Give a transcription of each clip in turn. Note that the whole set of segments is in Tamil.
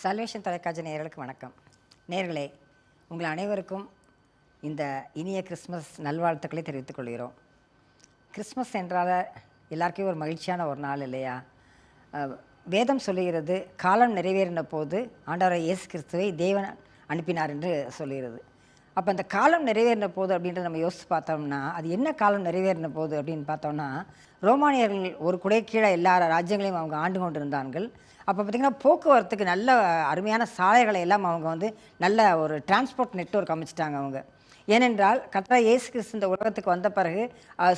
சல்வேஷன் தொலைக்காட்சி நேயர்களுக்கு வணக்கம். நேயர்களே, உங்கள் அனைவருக்கும் இந்த இனிய கிறிஸ்மஸ் நல்வாழ்த்துக்களை தெரிவித்துக் கொள்கிறோம். கிறிஸ்மஸ் என்றால் எல்லாருக்கும் ஒரு மகிழ்ச்சியான ஒரு நாள் இல்லையா? வேதம் சொல்லுகிறது, காலம் நிறைவேறின போது ஆண்டவராகிய இயேசு கிறிஸ்துவை தேவன் அனுப்பினார் என்று சொல்லுகிறது. அப்போ அந்த காலம் நிறைவேறின போது அப்படின்றத நம்ம யோசித்து பார்த்தோம்னா, அது என்ன காலம் நிறைவேறின போது அப்படின்னு பார்த்தோம்னா, ரோமானியர்கள் ஒரு குடை கீழே எல்லா ராஜ்யங்களையும் அவங்க ஆண்டு கொண்டு இருந்தார்கள். அப்போ பார்த்திங்கன்னா போக்குவரத்துக்கு நல்ல அருமையான சாலைகளை எல்லாம் அவங்க நல்ல ஒரு டிரான்ஸ்போர்ட் நெட்வொர்க் அமைச்சிட்டாங்க அவங்க. ஏனென்றால் கர்த்தராகிய இயேசு கிறிஸ்து இந்த உலகத்துக்கு வந்த பிறகு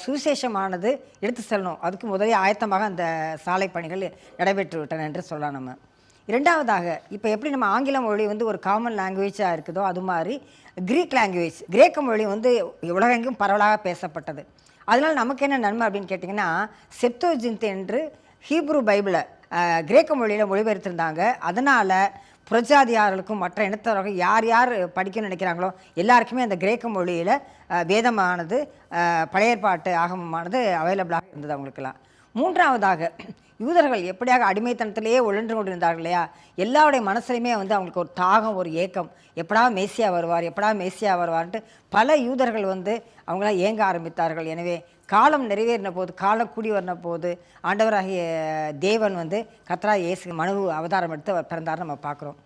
சுவிசேஷமானது எடுத்து செல்லணும், அதுக்கு முதலே ஆயத்தமாக அந்த சாலை பணிகள் நடைபெற்று விட்டன என்று சொல்லலாம். நம்ம இரண்டாவதாக இப்போ எப்படி நம்ம ஆங்கில மொழி ஒரு காமன் லாங்குவேஜாக இருக்குதோ, அது மாதிரி கிரீக் லாங்குவேஜ், கிரேக்க மொழி உலகெங்கும் பரவலாக பேசப்பட்டது. அதனால் நமக்கு என்ன நன்மை அப்படின்னு கேட்டிங்கன்னா, செப்துவஜின்ட் என்று ஹீப்ரு பைபிளை கிரேக்க மொழியில் மொழிபெயர்த்திருந்தாங்க. அதனால் புரஜாதியார்களுக்கும் மற்ற இனத்தவர்கள் யார் யார் படிக்கணும்னு நினைக்கிறாங்களோ எல்லாருக்குமே அந்த கிரேக்க மொழியில் வேதமானது, பழைய ஏற்பாட்டு ஆகமமானது அவைலபிளாக இருந்தது அவங்களுக்கெல்லாம். மூன்றாவதாக, யூதர்கள் எப்படியாக அடிமைத்தனத்திலேயே உழன்று கொண்டிருந்தார்கள் இல்லையா? எல்லாருடைய மனசுலையுமே அவங்களுக்கு ஒரு தாகம், ஒரு ஏக்கம், எப்படா மேசியா வருவார், எப்படா மேசியா வருவார்ன்ட்டு பல யூதர்கள் அவங்களாம் ஏங்க ஆரம்பித்தார்கள். எனவே காலம் நிறைவேறின போது, காலம் கூடி வரின போது ஆண்டவராகிய தேவன் கர்த்தராகிய இயேசு மனு அவதாரம் எடுத்து அவர் பிறந்தார் நம்ம பார்க்குறோம்.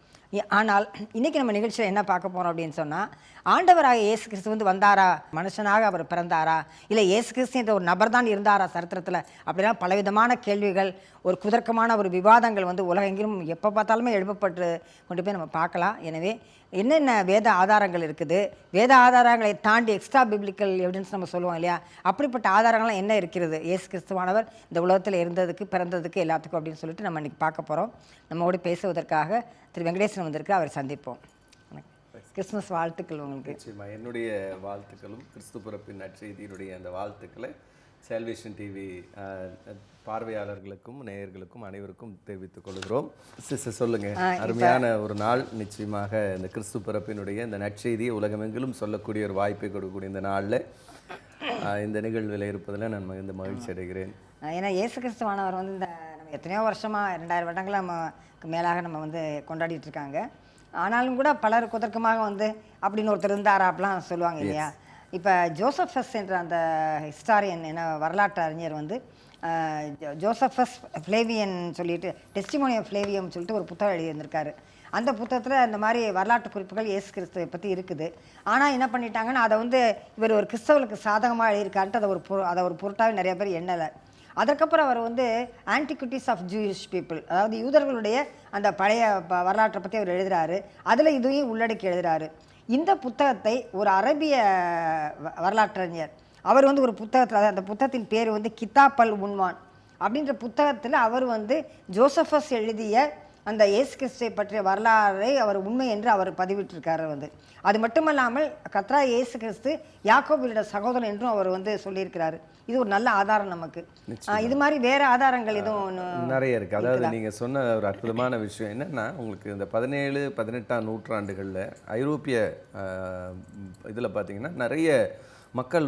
ஆனால் இன்றைக்கி நம்ம நிகழ்ச்சியில் என்ன பார்க்க போகிறோம் அப்படின்னு சொன்னால், ஆண்டவராகிய இயேசு கிறிஸ்து வந்தாரா, மனுஷனாக அவர் பிறந்தாரா, இல்லை இயேசு கிறிஸ்து என்ற ஒரு நபர் தான் இருந்தாரா சரித்திரத்தில், அப்படின்னா பலவிதமான கேள்விகள், ஒரு குதர்க்கமான ஒரு விவாதங்கள் உலகெங்கிலும் எப்போ பார்த்தாலுமே எழுப்பப்பட்டு கொண்டு போய் நம்ம பார்க்கலாம். எனவே என்னென்ன வேத ஆதாரங்கள் இருக்குது, வேத ஆதாரங்களை தாண்டி எக்ஸ்ட்ரா பிப்ளிக்கல் எவிடன்ஸ் நம்ம சொல்லுவோம் இல்லையா, அப்படிப்பட்ட ஆதாரங்கள்லாம் என்ன இருக்கிறது இயேசு கிறிஸ்துவானவர் இந்த உலகத்தில் இருந்ததுக்கு, பிறந்ததுக்கு, எல்லாத்துக்கும் அப்படின்னு சொல்லிட்டு நம்ம இன்றைக்கி பார்க்க போகிறோம். நம்மோடு பேசுவதற்காக திரு வெங்கடேசன் வந்திருக்கு, அவரை சந்திப்போம். கிறிஸ்துமஸ் வாழ்த்துக்கள் உங்களுக்கு. நிச்சயமா என்னுடைய வாழ்த்துக்களும் கிறிஸ்து பிறப்பின் நற்செய்தியினுடைய அந்த வாழ்த்துக்களை சால்வேஷன் டிவி பார்வையாளர்களுக்கும் நேயர்களுக்கும் அனைவருக்கும் தெரிவித்துக் கொள்கிறோம். சிஸ்டர் சொல்லுங்க, அருமையான ஒரு நாள். நிச்சயமாக இந்த கிறிஸ்து பிறப்பினுடைய இந்த நற்செய்தியை உலகமெங்கிலும் சொல்லக்கூடிய ஒரு வாய்ப்பை கொடுக்கக்கூடிய இந்த நாளில் இந்த நிகழ்வில் இருப்பதில் நான் மிகுந்த மகிழ்ச்சி அடைகிறேன். ஏன்னா இயேசு கிறிஸ்துவானவர் இந்த நம்ம எத்தனையோ வருஷமாக 2000 வருடங்களை நமக்கு மேலாக நம்ம கொண்டாடிட்டு இருக்காங்க. ஆனாலும் கூட பலர் குதர்க்கமாக அப்படின்னு ஒருத்தர் இருந்தாரா அப்படிலாம் சொல்லுவாங்க இல்லையா? இப்போ ஜோசஃபஸ் என்ற அந்த ஹிஸ்டாரியன், வரலாற்று அறிஞர் ஜோசஃபஸ் ஃப்ளேவியன் சொல்லிட்டு டெஸ்டிமோனி ஆஃப் ஃப்ளேவியம் சொல்லிட்டு ஒரு புத்தகம் எழுதியிருந்திருக்காரு. அந்த புத்தகத்தில் இந்த மாதிரி வரலாற்று குறிப்புகள் இயேசு கிறிஸ்துவை பற்றி இருக்குது. ஆனால் என்ன பண்ணிட்டாங்கன்னா, அதை இவர் ஒரு கிறிஸ்தவர்களுக்கு சாதகமாக எழுதியிருக்காருன்ட்டு அதை ஒரு பொருட்டாகவே நிறைய பேர் எண்ணலை. அதற்கப்புறம் அவர் ஆன்டிக்விட்டிஸ் ஆஃப் ஜூயிஷ் பீப்புள், அதாவது யூதர்களுடைய அந்த பழைய வரலாற்றை பற்றி அவர் எழுதுகிறாரு. அதில் இதையும் உள்ளடக்கி எழுதுகிறாரு. இந்த புத்தகத்தை ஒரு அரபிய வரலாற்றறிஞர் அவர் ஒரு புத்தகத்தில், அந்த புத்தகத்தின் பேர் கிதாப் அல் உன்வான் அப்படின்ற புத்தகத்தில் அவர் ஜோசஃபஸ் எழுதிய அந்த இயேசு கிறிஸ்துவை பற்றிய வரலாறை அவர் உண்மை என்று அவர் பதிவிட்டிருக்காரு. அது மட்டுமல்லாமல் கர்த்தராகிய இயேசு கிறிஸ்து யாக்கோபுடைய சகோதரன் என்றும் அவர் சொல்லியிருக்கிறாரு. இது ஒரு நல்ல ஆதாரம் நமக்கு. இது மாதிரி வேற ஆதாரங்கள் எதுவும் நிறைய இருக்கு. அதாவது நீங்க சொன்ன ஒரு அற்புதமான விஷயம் என்னன்னா, உங்களுக்கு இந்த 17, 18ஆம் நூற்றாண்டுகளில் ஐரோப்பிய இதில் பார்த்தீங்கன்னா நிறைய மக்கள்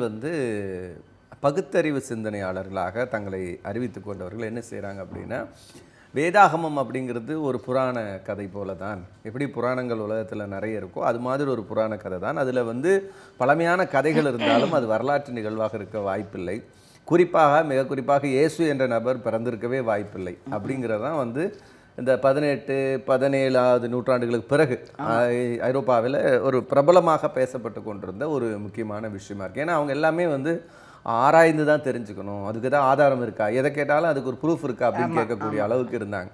பகுத்தறிவு சிந்தனையாளர்களாக தங்களை அறிவித்து கொண்டவர்கள் என்ன செய்கிறாங்க அப்படின்னா, வேதாகமம் அப்படிங்கிறது ஒரு புராண கதை போல தான். எப்படி புராணங்கள் உலகத்தில் நிறைய இருக்கோ அது மாதிரி ஒரு புராண கதை தான். அதில் பழமையான கதைகள் இருந்தாலும் அது வரலாற்று நிகழ்வாக இருக்க வாய்ப்பில்லை. மிக குறிப்பாக இயேசு என்ற நபர் பிறந்திருக்கவே வாய்ப்பில்லை. அப்படிங்கிறதான் இந்த 18, 17ஆவது நூற்றாண்டுகளுக்கு பிறகு ஐரோப்பாவில் ஒரு பிரபலமாக பேசப்பட்டு கொண்டிருந்த ஒரு முக்கியமான விஷயமா இருக்குது. ஏன்னா அவங்க எல்லாமே ஆராய்ந்து தான் தெரிஞ்சுக்கணும், அதுக்கு தான் ஆதாரம் இருக்கா, எதை கேட்டாலும் அதுக்கு ஒரு ப்ரூஃப் இருக்கா அப்படின்னு கேட்கக்கூடிய அளவுக்கு இருந்தாங்க.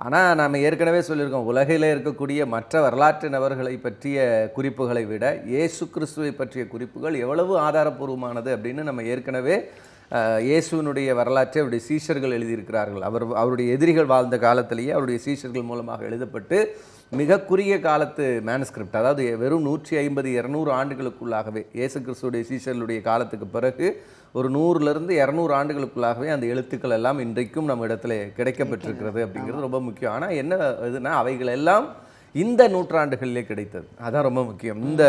ஆனால் நம்ம ஏற்கனவே சொல்லியிருக்கோம், உலகில் இருக்கக்கூடிய மற்ற வரலாற்று நபர்களை பற்றிய குறிப்புகளை விட இயேசு கிறிஸ்துவை பற்றிய குறிப்புகள் எவ்வளவு ஆதாரபூர்வமானது அப்படின்னு நம்ம ஏற்கனவே இயேசுவினுடைய வரலாற்றை அவருடைய சீஷர்கள் எழுதியிருக்கிறார்கள். அவருடைய எதிரிகள் வாழ்ந்த காலத்திலேயே அவருடைய சீஷர்கள் மூலமாக எழுதப்பட்டு மிக குறுகிய காலத்து மேனுஸ்கிரிப்ட், அதாவது வெறும் 150, 200 ஆண்டுகளுக்குள்ளாகவே, இயேசு கிறிஸ்துடைய சீஷர்களுடைய காலத்துக்கு பிறகு ஒரு 100லிருந்து 200 ஆண்டுகளுக்குள்ளாகவே அந்த எழுத்துக்கள் எல்லாம் இன்றைக்கும் நம்ம இடத்துல கிடைக்கப்பட்டிருக்கிறது அப்படிங்கிறது ரொம்ப முக்கியம். ஆனால் என்ன இதுனா, அவைகள் எல்லாம் இந்த நூற்றாண்டுகளிலே கிடைத்தது. அதான் ரொம்ப முக்கியம். இந்த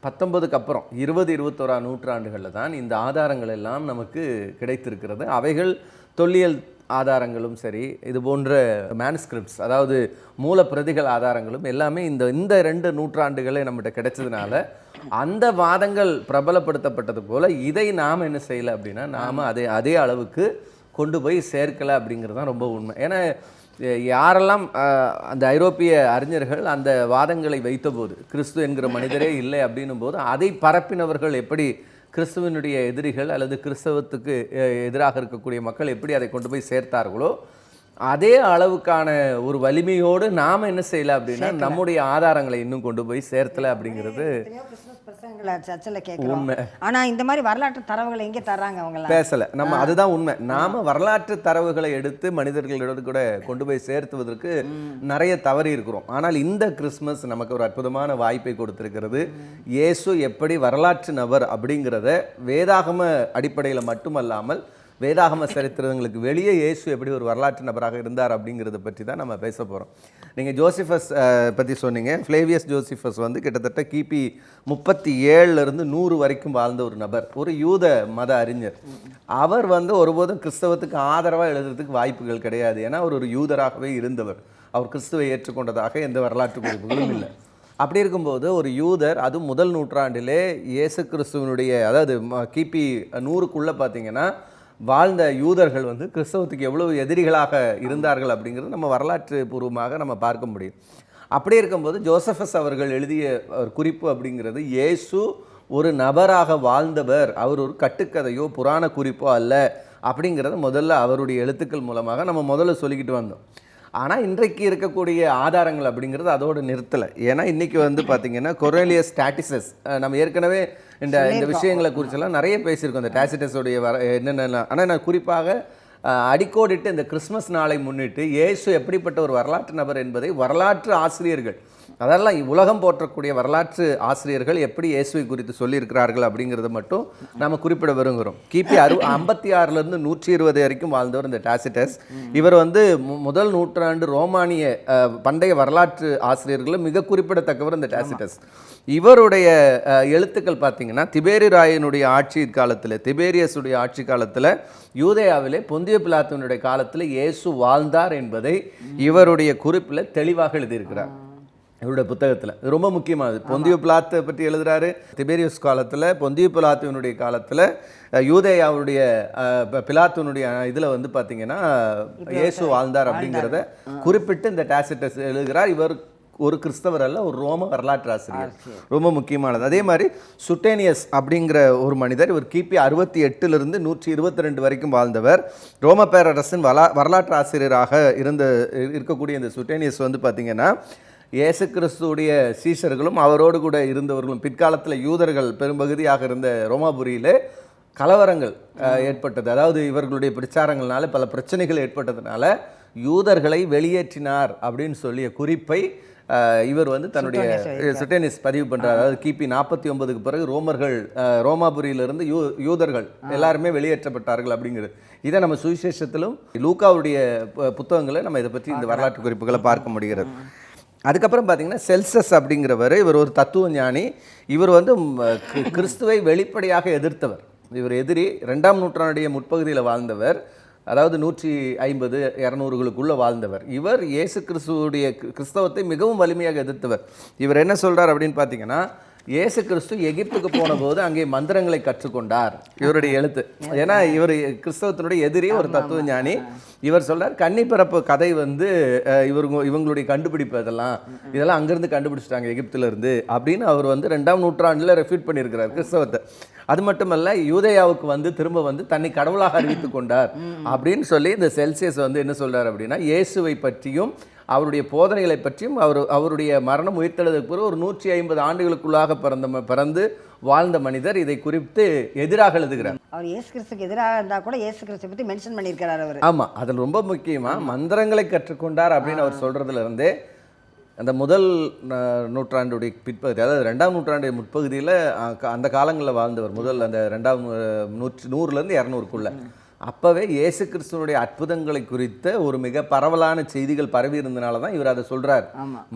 19க்கு அப்புறம் 20, 21ஆம் நூற்றாண்டுகளில் தான் இந்த ஆதாரங்கள் எல்லாம் நமக்கு கிடைத்திருக்கிறது. அவைகள் தொல்லியல் ஆதாரங்களும் சரி, இது போன்ற மேனுஸ்கிரிப்ட்ஸ், அதாவது மூல பிரதிகள் ஆதாரங்களும் எல்லாமே இந்த 2 நூற்றாண்டுகளே நம்மகிட்ட கிடைச்சதுனால அந்த வாதங்கள் பிரபலப்படுத்தப்பட்டது போல இதை நாம் என்ன செய்யலை அப்படின்னா நாம் அதே அளவுக்கு கொண்டு போய் சேர்க்கலை அப்படிங்கிறது தான் ரொம்ப உண்மை. ஏன்னா யாரெல்லாம் அந்த ஐரோப்பிய அறிஞர்கள் அந்த வாதங்களை வைத்தபோது கிறிஸ்து என்கிற மனிதரே இல்லை அப்படின்னும் போது அதை பரப்பினவர்கள் எப்படி கிறிஸ்துவனுடைய எதிரிகள் அல்லது கிறிஸ்தவத்துக்கு எதிராக இருக்கக்கூடிய மக்கள் எப்படி அதை கொண்டு போய் சேர்த்தார்களோ அதே அளவுக்கான ஒரு வலிமையோடு நாம் என்ன செய்யலை அப்படின்னா நம்முடைய ஆதாரங்களை இன்னும் கொண்டு போய் சேர்த்தலை அப்படிங்கிறது சர்ச்சில் கேட்குறோம். ஆனா இந்த மாதிரி வரலாற்று தரவுகளை எங்கே தர்றாங்க அவங்க பேசலை. நம்ம அதுதான் உண்மை. நாம வரலாற்று தரவுகளை எடுத்து மனிதர்களோடு கூட கொண்டு போய் சேர்த்துவதற்கு நிறைய தவறி இருக்கிறோம். ஆனால் இந்த கிறிஸ்மஸ் நமக்கு ஒரு அற்புதமான வாய்ப்பை கொடுத்திருக்கிறது. இயேசு எப்படி வரலாற்று நபர் அப்படிங்கிறத வேதாகம அடிப்படையில் மட்டுமல்லாமல் வேதாகம சரித்திரங்களுக்கு வெளியே இயேசு எப்படி ஒரு வரலாற்று நபராக இருந்தார் அப்படிங்கிறத பற்றி தான் நம்ம பேச போகிறோம். நீங்கள் ஜோசிஃபஸ் பற்றி சொன்னீங்க. ஃப்ளேவியஸ் ஜோசிஃபஸ் வந்து கிட்டத்தட்ட கிபி 37 100 வரைக்கும் வாழ்ந்த ஒரு நபர், ஒரு யூத மத அறிஞர். அவர் வந்து ஒருபோதும் கிறிஸ்தவத்துக்கு ஆதரவாக எழுதுறதுக்கு வாய்ப்புகள் கிடையாது. ஏன்னா அவர் ஒரு யூதராகவே இருந்தவர். அவர் கிறிஸ்துவை ஏற்றுக்கொண்டதாக எந்த வரலாற்று குறிப்புகளும் இல்லை. அப்படி இருக்கும்போது ஒரு யூதர், அதுவும் முதல் நூற்றாண்டிலே இயேசு கிறிஸ்துவனுடைய, அதாவது கிபி 100க்குள்ளே பார்த்தீங்கன்னா வாழ்ந்த யூதர்கள் வந்து கிறிஸ்தவத்துக்கு எவ்வளவு எதிரிகளாக இருந்தார்கள் அப்படிங்கிறது நம்ம வரலாற்று பூர்வமாக நம்ம பார்க்க முடியும். அப்படி இருக்கும்போது ஜோசபஸ் அவர்கள் எழுதிய ஒரு குறிப்பு அப்படிங்கிறது இயேசு ஒரு நபராக வாழ்ந்தவர், அவர் ஒரு கட்டுக்கதையோ புராண குறிப்போ அல்ல அப்படிங்கிறத முதல்ல அவருடைய எழுத்துக்கள் மூலமாக நம்ம முதல்ல சொல்லிக்கிட்டு வந்தோம். ஆனால் இன்றைக்கு இருக்கக்கூடிய ஆதாரங்கள் அப்படிங்கிறது அதோடு நிறுத்தலை. ஏன்னா இன்றைக்கி வந்து பார்த்திங்கன்னா கொர்னேலியஸ் டாசிட்டஸ், நம்ம ஏற்கனவே இந்த விஷயங்களை குறிச்செல்லாம் நிறைய பேசியிருக்கோம். இந்த டாசிட்டஸோடைய என்னென்ன. ஆனால் நான் குறிப்பாக அடிக்கோடிட்டு இந்த கிறிஸ்மஸ் நாளை முன்னிட்டு இயேசு எப்படிப்பட்ட ஒரு வரலாற்று நபர் என்பதை வரலாற்று ஆசிரியர்கள், அதெல்லாம் உலகம் போற்றக்கூடிய வரலாற்று ஆசிரியர்கள் எப்படி இயேசுவை குறித்து சொல்லியிருக்கிறார்கள் அப்படிங்கிறத மட்டும் நம்ம குறிப்பிட விரும்புகிறோம். கிபி 56 120 வரைக்கும் வாழ்ந்தவர் இந்த டாசிட்டஸ். இவர் வந்து முதல் நூற்றாண்டு ரோமானிய பண்டைய வரலாற்று ஆசிரியர்களும் மிக குறிப்பிடத்தக்கவர் இந்த டாசிட்டஸ். இவருடைய எழுத்துக்கள் பார்த்தீங்கன்னா திபேரியனுடைய ஆட்சி காலத்தில், திபேரியஸுடைய ஆட்சி காலத்தில் யூதேயாவிலே பொந்திய பிலாத்துனுடைய காலத்தில் இயேசு வாழ்ந்தார் என்பதை இவருடைய குறிப்பில் தெளிவாக எழுதியிருக்கிறார் இவருடைய புத்தகத்தில். இது ரொம்ப முக்கியமானது. பொந்திய பிலாத்தை பற்றி எழுதுறாரு. திபேரியஸ் காலத்தில், பொந்திய பிலாத்துவனுடைய காலத்தில் யூதேயாவுடைய பிலாத்துவனுடைய இதில் வந்து பார்த்தீங்கன்னா இயேசு வாழ்ந்தார் அப்படிங்கிறத குறிப்பிட்டு இந்த டாசிட்டஸ் எழுதுகிறார். இவர் ஒரு கிறிஸ்தவர் அல்ல, ஒரு ரோம வரலாற்று ஆசிரியர். ரொம்ப முக்கியமானது. அதே மாதிரி சுட்டேனியஸ் அப்படிங்கிற ஒரு மனிதர், இவர் கிபி 68 122 வரைக்கும் வாழ்ந்தவர். ரோம பேரரசின் வரலாற்று ஆசிரியராக இருக்கக்கூடிய இந்த சுட்டேனியஸ் வந்து பார்த்திங்கன்னா இயேசு கிறிஸ்துடைய சீஷர்களும் அவரோடு கூட இருந்தவர்களும், பிற்காலத்தில் யூதர்கள் பெரும்பகுதியாக இருந்த ரோமாபுரியில் கலவரங்கள் ஏற்பட்டது. அதாவது இவர்களுடைய பிரச்சாரங்கள்னால பல பிரச்சனைகள் ஏற்பட்டதுனால யூதர்களை வெளியேற்றினார் அப்படின்னு சொல்லிய குறிப்பை இவர் வந்து தன்னுடைய சுட்டேனியஸ் பதிவு பண்ணுறார். அதாவது கிபி 49க்கு பிறகு ரோமாபுரியிலிருந்து யூதர்கள் எல்லாருமே வெளியேற்றப்பட்டார்கள் அப்படிங்கிறது. இதை நம்ம சுவிசேஷத்திலும் லூக்காவுடைய புத்தகங்களை நம்ம இதை பற்றி இந்த வரலாற்று குறிப்புகளை பார்க்க முடிகிறது. அதுக்கப்புறம் பார்த்தீங்கன்னா செல்சஸ் அப்படிங்கிறவர், இவர் ஒரு தத்துவ ஞானி. இவர் வந்து கிறிஸ்துவை வெளிப்படையாக எதிர்த்தவர். இவர் எதிரி. 2ஆம் நூற்றாண்டுடைய முற்பகுதியில் வாழ்ந்தவர். அதாவது 150 200களுக்குள்ளே வாழ்ந்தவர். இவர் இயேசு கிறிஸ்தவத்தை மிகவும் வலிமையாக எதிர்த்தவர். இவர் என்ன சொல்கிறார் அப்படின்னு பார்த்தீங்கன்னா, இயேசு கிறிஸ்து எகிப்துக்கு போன போது அங்கே மந்திரங்களை கற்றுக்கொண்டார். இவருடைய எழுத்து. ஏன்னா இவர் கிறிஸ்தவத்தினுடைய எதிரி, ஒரு தத்துவ ஞானி. இவர் சொல்றார் கன்னி பிறப்பு கதை வந்து இவங்களுடைய கண்டுபிடிப்பு, இதெல்லாம் அங்கேருந்து கண்டுபிடிச்சிட்டாங்க எகிப்துல இருந்து அப்படின்னு அவர் வந்து 2ஆம் நூற்றாண்டில் ரெஃப்யூட் பண்ணியிருக்கிறார் கிறிஸ்தவத்தை. அது மட்டுமல்ல, யூதேயாவுக்கு வந்து திரும்ப வந்து தன்னை கடவுளாக அறிவித்து கொண்டார் அப்படின்னு சொல்லி இந்த செல்சியஸ் வந்து என்ன சொல்றார் அப்படின்னா, இயேசுவை பற்றியும் அவருடைய போதனைகளை பற்றியும் அவருடைய மரணம் உயிர்த்தெழுதற்கு பிறகு ஒரு 150 ஆண்டுகளுக்குள்ளாக பிறந்து வாழ்ந்த மனிதர் இதை குறித்து எதிராக எழுதுகிறார். அவர் இயேசு கிறிஸ்துக்கு எதிராக இருந்தால் கூட இயேசு கிறிஸ்து பற்றி மென்ஷன் பண்ணியிருக்கிறார் அவர். ஆமாம், அதில் ரொம்ப முக்கியமாக மந்திரங்களை கற்றுக்கொண்டார் அப்படின்னு அவர் சொல்கிறதுல இருந்தே அந்த முதல் நூற்றாண்டுடைய பிற்பகுதி, அதாவது 2ஆம் நூற்றாண்டுடைய முற்பகுதியில் அந்த காலங்களில் வாழ்ந்தவர். முதல் அந்த 100லேருந்து 200க்குள்ள அப்போவே இயேசு கிறிஸ்துவனுடைய அற்புதங்களை குறித்த ஒரு மிக பரவலான செய்திகள் பரவி இருந்தனால தான் இவர் அதை சொல்றார்,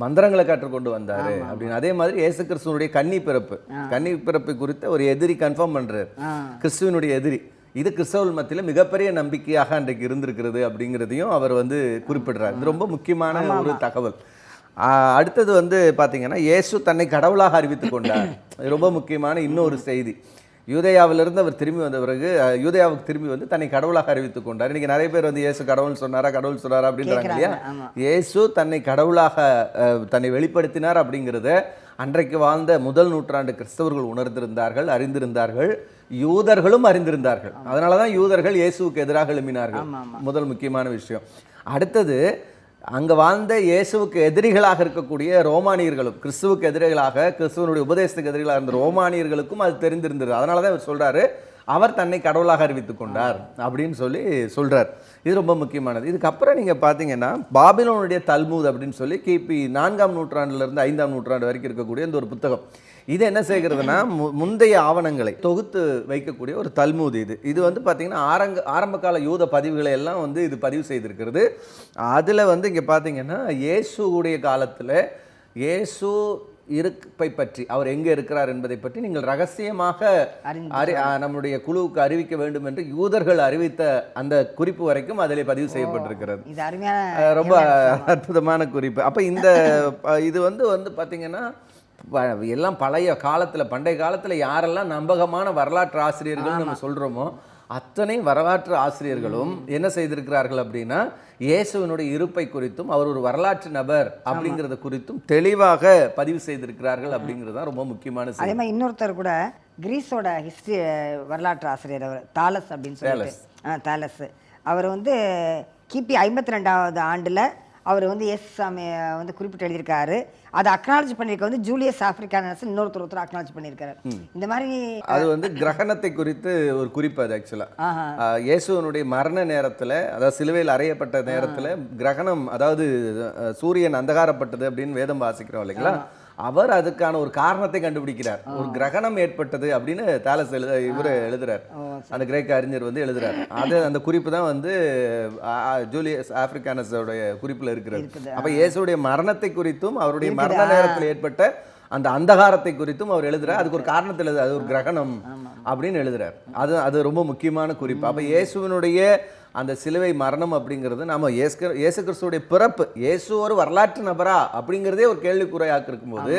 மந்திரங்களை கற்றுக்கொண்டு வந்தாரு அப்படின்னு. அதே மாதிரி இயேசு கிறிஸ்துவனுடைய கன்னி பிறப்பை குறித்த ஒரு எதிரி கன்ஃபார்ம் பண்றாரு, கிறிஸ்துவனுடைய எதிரி. இது கிறிஸ்தவர்கள் மத்தியில் மிகப்பெரிய நம்பிக்கையாக அன்றைக்கு இருந்திருக்கிறது அப்படிங்கிறதையும் அவர் வந்து குறிப்பிடுறார். இது ரொம்ப முக்கியமான ஒரு தகவல். அடுத்தது வந்து பார்த்தீங்கன்னா, இயேசு தன்னை கடவுளாக அறிவித்து கொண்டார். இது ரொம்ப முக்கியமான இன்னொரு செய்தி. யூதேயாவிலிருந்து அவர் திரும்பி வந்த பிறகு யூதேயாவுக்கு திரும்பி வந்து தன்னை கடவுளாக அறிவித்துக் கொண்டார். இன்னைக்கு நிறைய பேர் வந்து இயேசு கடவுள் சொன்னாரா அப்படின்றாங்க இல்லையா? இயேசு தன்னை கடவுளாக தன்னை வெளிப்படுத்தினார் அப்படிங்கிறத அன்றைக்கு வாழ்ந்த முதல் நூற்றாண்டு கிறிஸ்தவர்கள் உணர்ந்திருந்தார்கள், அறிந்திருந்தார்கள், யூதர்களும் அறிந்திருந்தார்கள். அதனால தான் யூதர்கள் இயேசுவுக்கு எதிராக எழுப்பினார்கள். முதல் முக்கியமான விஷயம். அடுத்தது, அங்கே வாழ்ந்த இயேசுவுக்கு எதிரிகளாக இருக்கக்கூடிய ரோமானியர்களும், கிறிஸ்துவுக்கு எதிரிகளாக, கிறிஸ்துவனுடைய உபதேசத்துக்கு எதிரிகளாக இருந்த ரோமானியர்களுக்கும் அது தெரிந்திருந்தது. அதனால தான் இவர் சொல்கிறாரு, அவர் தன்னை கடவுளாக அறிவித்துக் கொண்டார் அப்படின்னு சொல்கிறார். இது ரொம்ப முக்கியமானது. இதுக்கப்புறம் நீங்கள் பார்த்தீங்கன்னா, பாபிலோனுடைய தல்மூத் அப்படின்னு சொல்லி கிபி 4ஆம் நூற்றாண்டுலேருந்து 5ஆம் நூற்றாண்டு வரைக்கும் இருக்கக்கூடிய இந்த ஒரு புத்தகம். இது என்ன செய்கிறதுனா, முந்தைய ஆவணங்களை தொகுத்து வைக்கக்கூடிய ஒரு தல்மூத். இது வந்து பார்த்தீங்கன்னா ஆரம்பகால யூத பதிவுகளை எல்லாம் வந்து இது பதிவு செய்திருக்கிறது. அதில் வந்து இங்கே பார்த்தீங்கன்னா, இயேசுடைய காலத்தில் இயேசு இருப்பை பற்றி, அவர் எங்கே இருக்கிறார் என்பதை பற்றி நீங்கள் ரகசியமாக நம்முடைய குழுவுக்கு அறிவிக்க வேண்டும் என்று யூதர்கள் அறிவித்த அந்த குறிப்பு வரைக்கும் அதிலே பதிவு செய்யப்பட்டிருக்கிறது. ரொம்ப அற்புதமான குறிப்பு. அப்போ இது வந்து பார்த்தீங்கன்னா, எல்லாம் பழைய காலத்தில், பண்டைய காலத்தில் யாரெல்லாம் நம்பகமான வரலாற்று ஆசிரியர்கள் நம்ம சொல்கிறோமோ அத்தனை வரலாற்று ஆசிரியர்களும் என்ன செய்திருக்கிறார்கள் அப்படின்னா, இயேசுவினுடைய இருப்பை குறித்தும் அவர் ஒரு வரலாற்று நபர் அப்படிங்கிறத குறித்தும் தெளிவாக பதிவு செய்திருக்கிறார்கள். அப்படிங்கிறது தான் ரொம்ப முக்கியமான. அதே மாதிரி இன்னொருத்தர் கூட கிரீஸோட ஹிஸ்டரி வரலாற்று ஆசிரியர் அவர் தாலஸ் அப்படின்னு சொல்லிட்டு, தாலஸ் அவர் வந்து கிபி 52ஆவது ஆண்டில் அவர் வந்து சாமியை வந்து குறிப்பிட்டு எழுதியிருக்காரு. அதை அக்னாலஜ் பண்ணியிருக்க வந்து ஜூலியஸ் ஆப்பிரிக்கானஸ் இன்னொருத்தர் அக்னாலஜ் பண்ணியிருக்காரு. இந்த மாதிரி அது வந்து கிரகணத்தை குறித்து ஒரு குறிப்பு. அது ஆக்சுவலாக இயேசுவனுடைய மரண நேரத்தில், அதாவது சிலுவையில் அறையப்பட்ட நேரத்தில் கிரகணம், அதாவது சூரியன் அந்தகாரப்பட்டது அப்படின்னு வேதம் வாசிக்கிறோம் இல்லைங்களா? அவர் அதுக்கான ஒரு காரணத்தை கண்டுபிடிக்கிறார். ஒரு கிரகணம் ஏற்பட்டது அப்படின்னு தாலஸ் இவர் எழுதுறார். அந்த கிரேக்க அறிஞர் வந்து எழுதுறார். அந்த குறிப்பு தான் வந்து ஜூலியஸ் ஆப்பிரிக்கானஸோடைய குறிப்பில் இருக்கிறது. அப்போ இயேசுடைய மரணத்தை குறித்தும் அவருடைய மரண நேரத்தில் ஏற்பட்ட அந்த அந்தகாரத்தை குறித்தும் அவர் எழுதுறார். அதுக்கு ஒரு காரணத்தில் எழுதுறார், அது ஒரு கிரகணம் அப்படின்னு எழுதுறார். அது ரொம்ப முக்கியமான குறிப்பு. அப்போ இயேசுவினுடைய அந்த சிலுவை மரணம் அப்படிங்கிறது, நம்ம இயேசு கிறிஸ்துவோடைய பிறப்பு, இயேசு ஒரு வரலாற்று நபரா அப்படிங்கிறதே ஒரு கேள்விக்குறையாக இருக்கும்போது,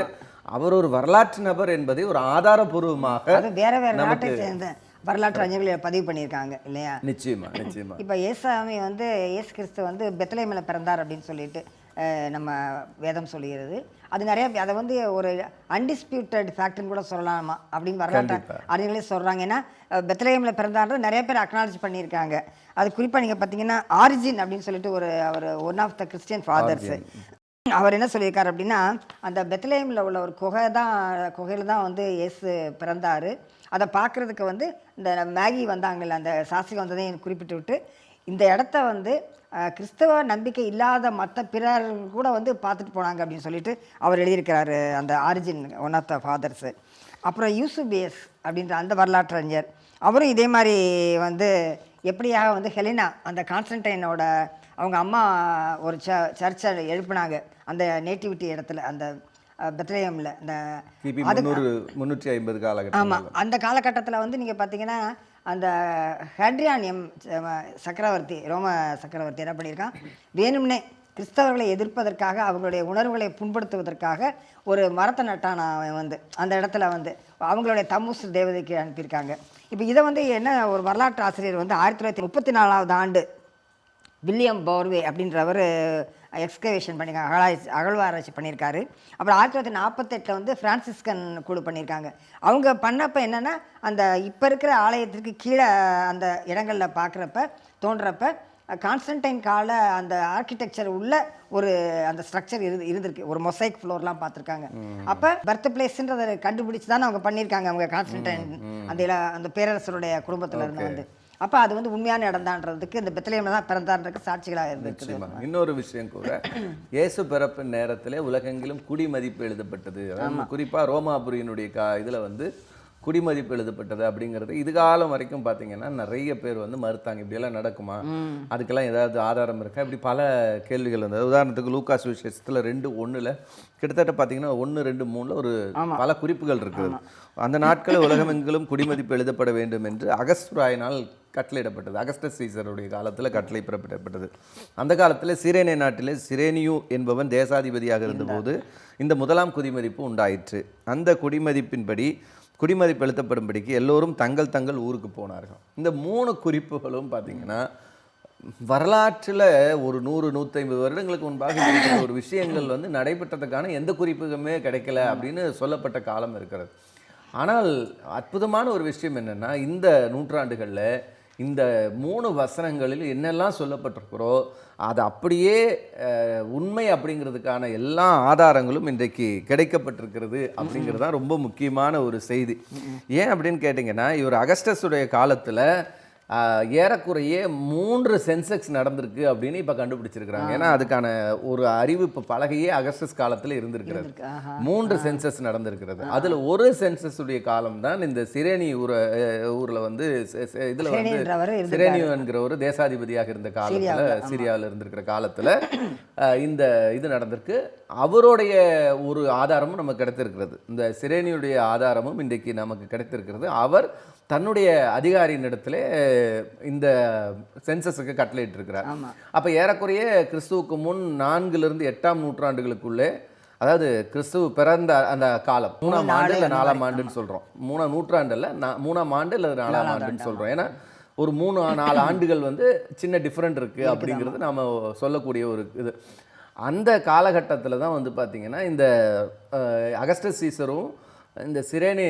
அவர் ஒரு வரலாற்று நபர் என்பதை ஒரு ஆதாரபூர்வமாக வேற நாட்டை சேர்ந்த வரலாற்று அறிஞர்களை பதிவு பண்ணியிருக்காங்க இல்லையா? நிச்சயமா. இப்போ இயேசாமி வந்து இயேசு கிறிஸ்து வந்து பெத்லகேமில் பிறந்தார் அப்படின்னு சொல்லிட்டு நம்ம வேதம் சொல்லுகிறது. அது நிறைய, அதை வந்து ஒரு அன்டிஸ்பியூட்டட் ஃபேக்ட்னு கூட சொல்லலாமா அப்படின்னு வரலாற்று அறிஞர்களே சொல்கிறாங்க. ஏன்னா பெத்லகேமில் பிறந்தார்ன்றது நிறைய பேர் அக்னாலஜ் பண்ணியிருக்காங்க. அது குறிப்பாக நீங்கள் பார்த்தீங்கன்னா, ஆரிஜின் அப்படின்னு சொல்லிட்டு அவர் one of the Christian fathers, அவர் என்ன சொல்லியிருக்காரு அப்படின்னா, அந்த பெத்லகேமில் உள்ள ஒரு குகையில் தான் வந்து இயேசு பிறந்தார். அதை பார்க்குறதுக்கு வந்து இந்த மேகி வந்தாங்கல்ல, அந்த சாஸ்திரி வந்ததையும் குறிப்பிட்டு விட்டு, இந்த இடத்த வந்து கிறிஸ்தவ நம்பிக்கை இல்லாத மற்ற பிறர் கூட வந்து பார்த்துட்டு போனாங்க அப்படின்னு சொல்லிட்டு அவர் எழுதியிருக்கிறாரு, அந்த origin one of the fathers. அப்புறம் யூசுபியஸ் அப்படின்ற அந்த வரலாற்று அறிஞர், அவரும் இதே மாதிரி வந்து எப்படியாக வந்து ஹெலினா, அந்த கான்ஸ்டன்டைனோட அவங்க அம்மா ஒரு சர்ச்சை எழுப்பினாங்க அந்த நேட்டிவிட்டி இடத்துல, அந்த பெத்லகேமில். அந்த 350 காலகட்டம். ஆமாம், அந்த காலகட்டத்தில் வந்து நீங்கள் பார்த்தீங்கன்னா, அந்த ஹேட்ரியானியம் சக்கரவர்த்தி, ரோம சக்கரவர்த்தி என்ன பண்ணியிருக்கான், வேணும்னே கிறிஸ்தவர்களை எதிர்ப்பதற்காக, அவங்களுடைய உணர்வுகளை புண்படுத்துவதற்காக ஒரு மரத்தை நட்டான். அவன் வந்து அந்த இடத்துல வந்து அவங்களுடைய தம்முஸ் தேவதைக்கு அனுப்பியிருக்காங்க. இப்போ இதை வந்து என்ன ஒரு வரலாற்று ஆசிரியர் வந்து 1934ஆவது ஆண்டு வில்லியம் போர்வே அப்படின்றவர் எக்ஸ்கவேஷன் பண்ணியிருக்காங்க, அகழ்வாராய்ச்சி பண்ணியிருக்காரு. அப்புறம் 1948 வந்து ஃப்ரான்சிஸ்கன் குழு பண்ணியிருக்காங்க. அவங்க பண்ணப்போ என்னென்னா, அந்த இப்போ இருக்கிற ஆலயத்திற்கு கீழே அந்த இடங்களில் பார்க்குறப்ப தோன்றப்ப கான்ஸ்டன்டைன் கால அந்த ஆர்கிடெக்சர் உள்ள ஒரு அந்த ஸ்ட்ரக்சர் இருந்திருக்கு. ஒரு மொசைக் ஃப்ளோர்லாம் பார்த்துருக்காங்க. அப்போ பர்த் பிளேஸ்ன்றதை கண்டுபிடிச்சி தானே அவங்க பண்ணியிருக்காங்க. அவங்க கான்ஸ்டன்டைன் அந்த பேரரசருடைய குடும்பத்தில் இருந்து வந்து, அப்போ அது வந்து உண்மையான இடம்தான்றதுக்கு இந்த பெத்லகேமில் தான் பிறந்தான்றதுக்கு சாட்சிகளாக இருந்துச்சு. இன்னொரு விஷயம் கூட, இயேசு பிறப்பு நேரத்தில் உலகெங்கிலும் குடிமதிப்பு எழுதப்பட்டது. குறிப்பாக ரோமாபுரியினுடைய இதில் வந்து குடிமதிப்பு எழுதப்பட்டது அப்படிங்கிறது இதுகாலம் வரைக்கும் பார்த்தீங்கன்னா நிறைய பேர் வந்து மறுத்தாங்க. இப்படியெல்லாம் நடக்குமா, அதுக்கெல்லாம் ஏதாவது ஆதாரம் இருக்கா, இப்படி பல கேள்விகள் வந்தது. உதாரணத்துக்கு லூக்கா சுவிசேஷத்தில் 2:1 கிட்டத்தட்ட பார்த்தீங்கன்னா 1, 2, 3 ஒரு பல குறிப்புகள் இருக்குது. அந்த நாட்களில் உலகமெங்கிலும் குடிமதிப்பு எழுதப்பட வேண்டும் என்று அகஸ்துராயினால் கட்டளையிடப்பட்டது. அகஸ்டஸ் சீசருடைய காலத்தில் கட்டளை பிறப்பிடப்பட்டது. அந்த காலத்தில் சிரேனே நாட்டில் சிரேனியு என்பவன் தேசாதிபதியாக இருந்தபோது இந்த முதலாம் குடிமதிப்பு உண்டாயிற்று. அந்த குடிமதிப்பின்படி குடிமதிப்பு எழுத்தப்படும்படிக்கு எல்லோரும் தங்கள் தங்கள் ஊருக்கு போனார்கள். இந்த 3 குறிப்புகளும் பார்த்தீங்கன்னா வரலாற்றில் ஒரு 100-150 வருடங்களுக்கு முன்பாக இருக்கிற ஒரு விஷயங்கள் வந்து நடைபெற்றதுக்கான எந்த குறிப்புகளுமே கிடைக்கல அப்படின்னு சொல்லப்பட்ட காலம் இருக்கிறது. ஆனால் அற்புதமான ஒரு விஷயம் என்னென்னா, இந்த நூற்றாண்டுகளில் இந்த 3 வசனங்களில் என்னெல்லாம் சொல்லப்பட்டிருக்கிறோ அது அப்படியே உண்மை அப்படிங்கிறதுக்கான எல்லா ஆதாரங்களும் இன்றைக்கு கிடைக்கப்பட்டிருக்கிறது அப்படிங்கிறது தான் ரொம்ப முக்கியமான ஒரு செய்தி. ஏன் அப்படின்னு கேட்டிங்கன்னா, இவர் அகஸ்டஸுடைய காலத்தில் ஏறக்குறைய 3 சென்செக்ஸ் நடந்திருக்கு அப்படின்னு இப்போ கண்டுபிடிச்சிருக்கிறாங்க. ஏன்னா அதுக்கான ஒரு அறிவிப்பு பலகையே அகஸ்டஸ் காலத்தில் இருந்திருக்கிறது. 3 சென்சஸ் நடந்திருக்கிறது. அதில் ஒரு சென்சஸ் உடைய காலம் தான் இந்த சிரேனி ஊரில் வந்து இதில் வந்து சிரேனியு என்கிற ஒரு தேசாதிபதியாக இருந்த காலத்தில், சிரியாவில் இருந்திருக்கிற காலத்தில் இந்த இது நடந்திருக்கு. அவருடைய ஒரு ஆதாரமும் நமக்கு கிடைத்திருக்கிறது. இந்த சிரேனியுடைய ஆதாரமும் இன்றைக்கு நமக்கு கிடைத்திருக்கிறது. அவர் தன்னுடைய அதிகாரியின் இடத்துல இந்த சென்சஸுக்கு கட்டளையிட்டிருக்கிறார். அப்போ ஏறக்குறைய கிறிஸ்துவுக்கு முன் 4லிருந்து 8ஆம் நூற்றாண்டுகளுக்குள்ளே, அதாவது கிறிஸ்துவ பிறந்த அந்த காலம் 3ஆம் ஆண்டு இல்லை 4ஆம் ஆண்டுன்னு சொல்கிறோம். 3ஆம் நூற்றாண்டில் 3ஆம் ஆண்டு இல்லை 4ஆம் ஆண்டுன்னு சொல்கிறோம். ஏன்னா ஒரு 3-4 ஆண்டுகள் வந்து சின்ன டிஃப்ரெண்ட் இருக்குது அப்படிங்கிறது நாம் சொல்லக்கூடிய ஒரு இது. அந்த காலகட்டத்தில் தான் வந்து பார்த்திங்கன்னா இந்த அகஸ்டஸ் சீசரும் இந்த சிரேனே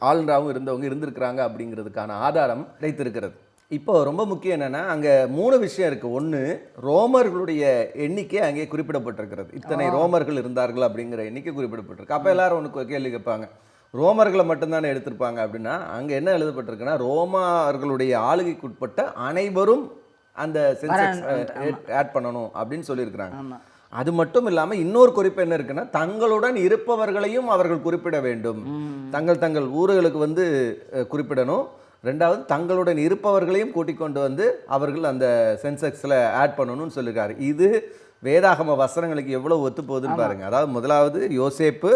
ஆளுநராகவும் இருந்திருக்கிறாங்க அப்படிங்கிறதுக்கான ஆதாரம் கிடைத்திருக்கிறது. இப்போ ரொம்ப முக்கியம் என்னென்னா, அங்கே 3 விஷயம் இருக்குது. ஒன்று, ரோமர்களுடைய எண்ணிக்கை அங்கே குறிப்பிடப்பட்டிருக்கிறது. இத்தனை ரோமர்கள் இருந்தார்கள் அப்படிங்கிற எண்ணிக்கை குறிப்பிடப்பட்டிருக்கு. அப்போ எல்லாரும் ஒன்று கேள்வி கேட்பாங்க, ரோமர்களை மட்டும்தானே எடுத்திருப்பாங்க அப்படின்னா, அங்கே என்ன எழுதப்பட்டிருக்குன்னா, ரோமர்களுடைய ஆளுகைக்குட்பட்ட அனைவரும் அந்த சென்சஸ் ஆட் பண்ணணும் அப்படின்னு சொல்லியிருக்கிறாங்க. அது மட்டும் இல்லாமல் இன்னொரு குறிப்பு என்ன இருக்குன்னா, தங்களுடன் இருப்பவர்களையும் அவர்கள் குறிப்பிட வேண்டும். தங்கள் ஊர்களுக்கு வந்து குறிப்பிடணும். 2வது, தங்களுடன் இருப்பவர்களையும் கூட்டிக் கொண்டு வந்து அவர்கள் அந்த சென்செக்ஸில் ஆட் பண்ணணும்னு சொல்லியிருக்காரு. இது வேதாகம வசனங்களுக்கு எவ்வளவு ஒத்து போகுதுன்னு பாருங்க. அதாவது முதலாவது, யோசேப்பு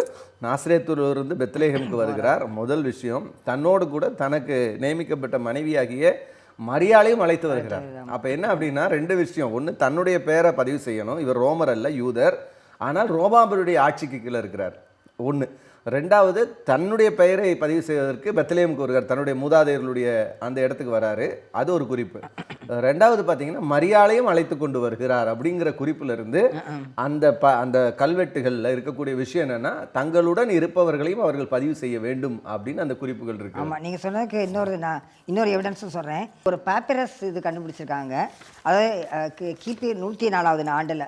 நாசரேத்திலிருந்து பெத்லெஹேமுக்கு வருகிறார். முதல் விஷயம், தன்னோடு கூட தனக்கு நியமிக்கப்பட்ட மனைவியாகிய மரியாளையும் அழைத்து வருகிறார். அப்போ என்ன அப்படின்னா, 2 விஷயம். ஒன்று, தன்னுடைய பெயரை பதிவு செய்யணும். இவர் ரோமர் அல்ல, யூதர். ஆனால் ரோமாபுரியுடைய ஆட்சிக்கு கீழே இருக்கிறார். 1. 2வது, தன்னுடைய பெயரை பதிவு செய்வதற்கு பெத்லெஹேமுக்கு வருகிறார். தன்னுடைய மூதாதையர்களுடைய அந்த இடத்துக்கு வராரு. அது ஒரு குறிப்பு. 2வது பார்த்தீங்கன்னா, மரியாளையும் அழைத்து கொண்டு வருகிறார் அப்படிங்கிற குறிப்பிலிருந்து அந்த கல்வெட்டுகளில் இருக்கக்கூடிய விஷயம் என்னன்னா, தங்களுடன் இருப்பவர்களையும் அவர்கள் பதிவு செய்ய வேண்டும் அப்படின்னு அந்த குறிப்புகள் இருக்கு. ஆமாம், நீங்கள் சொன்னதுக்கு இன்னொரு எவிடன்ஸும் சொல்கிறேன். ஒரு பேப்பரஸ் இது கண்டுபிடிச்சிருக்காங்க. அதாவது கிபி 104வது ஆண்டில்.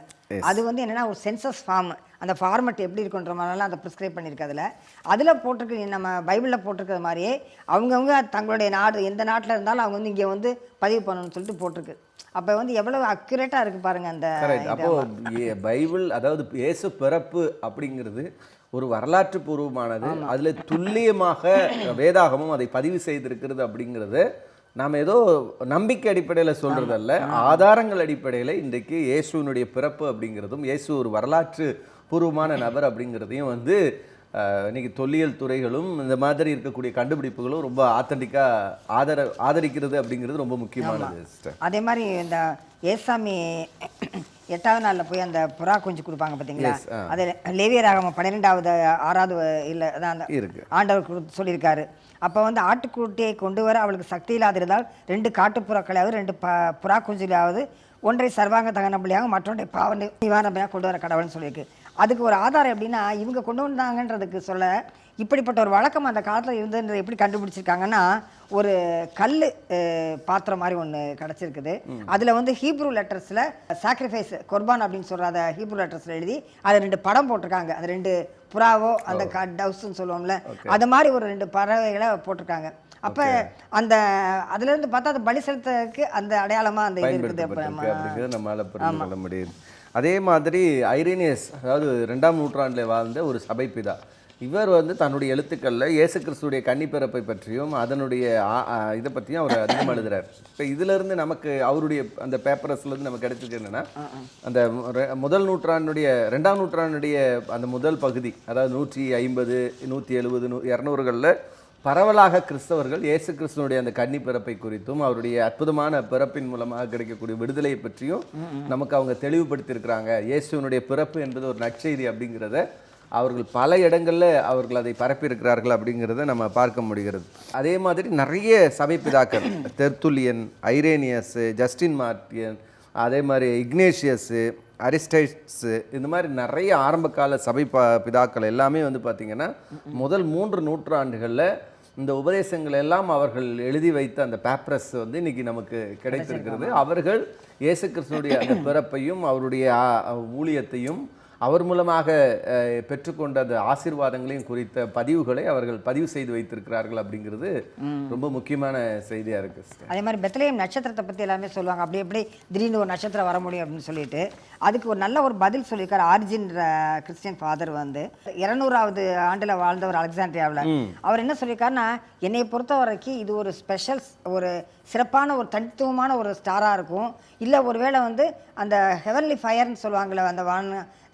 அது வந்து என்னென்னா, ஒரு சென்சஸ் ஃபார்ம், அந்த ஃபார்மெட் எப்படி இருக்குன்ற மாதிரிலாம் அதை ப்ரிஸ்கிரைப் பண்ணியிருக்கு. அதில் போட்டிருக்கு, நம்ம பைபிளில் போட்டிருக்கிறது மாதிரியே அவங்கவுங்க தங்களுடைய நாடு எந்த நாட்டில் இருந்தாலும் அவங்க வந்து இங்கே வந்து பதிவு பண்ணணும்னு சொல்லிட்டு போட்டிருக்கு. அப்போ வந்து எவ்வளவு அக்யூரேட்டாக இருக்குது பாருங்கள் அந்த. அப்போது பைபிள், அதாவது இயேசு பிறப்பு அப்படிங்கிறது ஒரு வரலாற்று பூர்வமானது. அதில் துல்லியமாக வேதாகமும் அதை பதிவு செய்திருக்கிறது அப்படிங்கிறது நாம் ஏதோ நம்பிக்கை அடிப்படையில் சொல்கிறதல்ல, ஆதாரங்கள் அடிப்படையில் இன்றைக்கு இயேசுனுடைய பிறப்பு அப்படிங்கிறதும் இயேசு ஒரு வரலாற்று பூர்வமான நபர் அப்படிங்கிறதையும் வந்து இன்னைக்கு தொல்லியல் துறைகளும் இந்த மாதிரி இருக்கக்கூடிய கண்டுபிடிப்புகளும் ரொம்ப ஆத்தென்டிக்காக ஆதரிக்கிறது அப்படிங்கிறது ரொம்ப முக்கியமானது. அதே மாதிரி இந்த ஏசாமி 8வது நாளில் போய் அந்த புறா குஞ்சு கொடுப்பாங்க பார்த்தீங்களா, அது லேவியராகமம் 12வது 6வது இல்லை அதான் அந்த ஆண்டவர் சொல்லியிருக்காரு. அப்போ வந்து ஆட்டுக்குட்டியை கொண்டு வர அவளுக்கு சக்தி இல்லாதிருந்தால் 2 காட்டுப்புறாக்களையாவது 2 புறா குஞ்சுகளாவது ஒன்றை சர்வாங்க தகன பலியாக மற்றொன்றை பாவ நிவாரண பலியாக கொண்டு வர கடவுள்னு சொல்லியிருக்கு. அதுக்கு ஒரு ஆதாரம் எப்படின்னா, இவங்க கொண்டு வந்தாங்கன்றதுக்கு சொல்ல இப்படிப்பட்ட ஒரு வழக்கம் அந்த காலத்தில் இருந்ததுன்றது எப்படி கண்டுபிடிச்சிருக்காங்கன்னா, ஒரு கல் பாத்திரம் மாதிரி ஒன்று கிடச்சிருக்குது. அதில் வந்து ஹீப்ரூ லெட்டர்ஸில் சாக்ரிஃபைஸ் கொர்பான் அப்படின்னு சொல்கிற அதை ஹீப்ரூ லெட்டர்ஸில் எழுதி அதை 2 படம் போட்டிருக்காங்க. அது 2 புறாவோ அந்த டவுஸ்ன்னு சொல்லுவோம்ல, அது மாதிரி ஒரு 2 பறவைகளை போட்டிருக்காங்க. அப்போ அந்த அதுலேருந்து பார்த்தா அது பலி செலுத்துறதுக்கு அந்த அடையாளமாக அந்த இது இருக்குது அப்படிங்கிறது நம்மளால் புரிந்து கொள்ள முடியுது. அதே மாதிரி ஐரேனியஸ், அதாவது 2ஆம் நூற்றாண்டில் வாழ்ந்த ஒரு சபை பிதா, இவர் வந்து தன்னுடைய எழுத்துக்களில் இயேசு கிறிஸ்துடைய கன்னிப்பிறப்பை பற்றியும் அதனுடைய இதை பற்றியும் அவர் அதிகமாக எழுதுறார். இப்போ இதிலிருந்து நமக்கு அவருடைய அந்த பேப்பரஸ்லேருந்து நமக்கு கிடைச்சது என்னென்னா, அந்த முதல் நூற்றாண்டுடைய 2ஆம் நூற்றாண்டுடைய அந்த முதல் பகுதி, அதாவது 150, 170, 200களில் பரவலாக கிறிஸ்தவர்கள் இயேசு கிறிஸ்துவனுடைய அந்த கன்னி பிறப்பை குறித்தும் அவருடைய அற்புதமான பிறப்பின் மூலமாக கிடைக்கக்கூடிய விடுதலையை பற்றியும் நமக்கு அவங்க தெளிவுபடுத்தியிருக்கிறாங்க. இயேசுவனுடைய பிறப்பு என்பது ஒரு நற்செய்தி அப்படிங்கிறத அவர்கள் பல இடங்களில் அவர்கள் அதை பரப்பியிருக்கிறார்கள் அப்படிங்கிறத நம்ம பார்க்க முடிகிறது. அதே மாதிரி நிறைய சபை பிதாக்கள், தெர்த்துலியன், ஐரேனியஸு, ஜஸ்டின் மார்ட்டியன், அதே மாதிரி இக்னேஷியஸு, அரிஸ்டைட்ஸு, இந்த மாதிரி நிறைய ஆரம்பகால சபை பிதாக்கள் எல்லாமே வந்து பார்த்திங்கன்னா முதல் 3 நூற்றாண்டுகளில் இந்த உபதேசங்கள் எல்லாம் அவர்கள் எழுதி வைத்த அந்த பேப்பரஸ் வந்து இன்னைக்கு நமக்கு கிடைத்திருக்கிறது. அவர்கள் இயேசு கிறிஸ்துனுடைய அந்த பிறப்பையும் அவருடைய ஊழியத்தையும் அவர் மூலமாக பெற்றுக்கொண்ட அந்த ஆசீர்வாதங்களையும் குறித்த பதிவுகளை அவர்கள் பதிவு செய்து வைத்திருக்கிறார்கள் அப்படிங்கிறது ரொம்ப முக்கியமான செய்தியாக இருக்குது. அதே மாதிரி பெத்லகேம் நட்சத்திரத்தை பற்றி எல்லாமே சொல்லுவாங்க. அப்படி எப்படி திடீர்னு ஒரு நட்சத்திரம் வர முடியும் அப்படின்னு சொல்லிட்டு அதுக்கு ஒரு நல்ல ஒரு பதில் சொல்லியிருக்காரு ஆரிஜின் கிறிஸ்டியன் ஃபாதர் வந்து 200வது ஆண்டில் வாழ்ந்தவர் அலெக்சாண்ட்ரியாவில். அவர் என்ன சொல்லியிருக்காருன்னா, என்னை பொறுத்த வரைக்கும் இது ஒரு ஸ்பெஷல், ஒரு சிறப்பான ஒரு தனித்துவமான ஒரு ஸ்டாராக இருக்கும். இல்லை ஒருவேளை வந்து அந்த ஹெவன்லி ஃபயர்னு சொல்லுவாங்களே, அந்த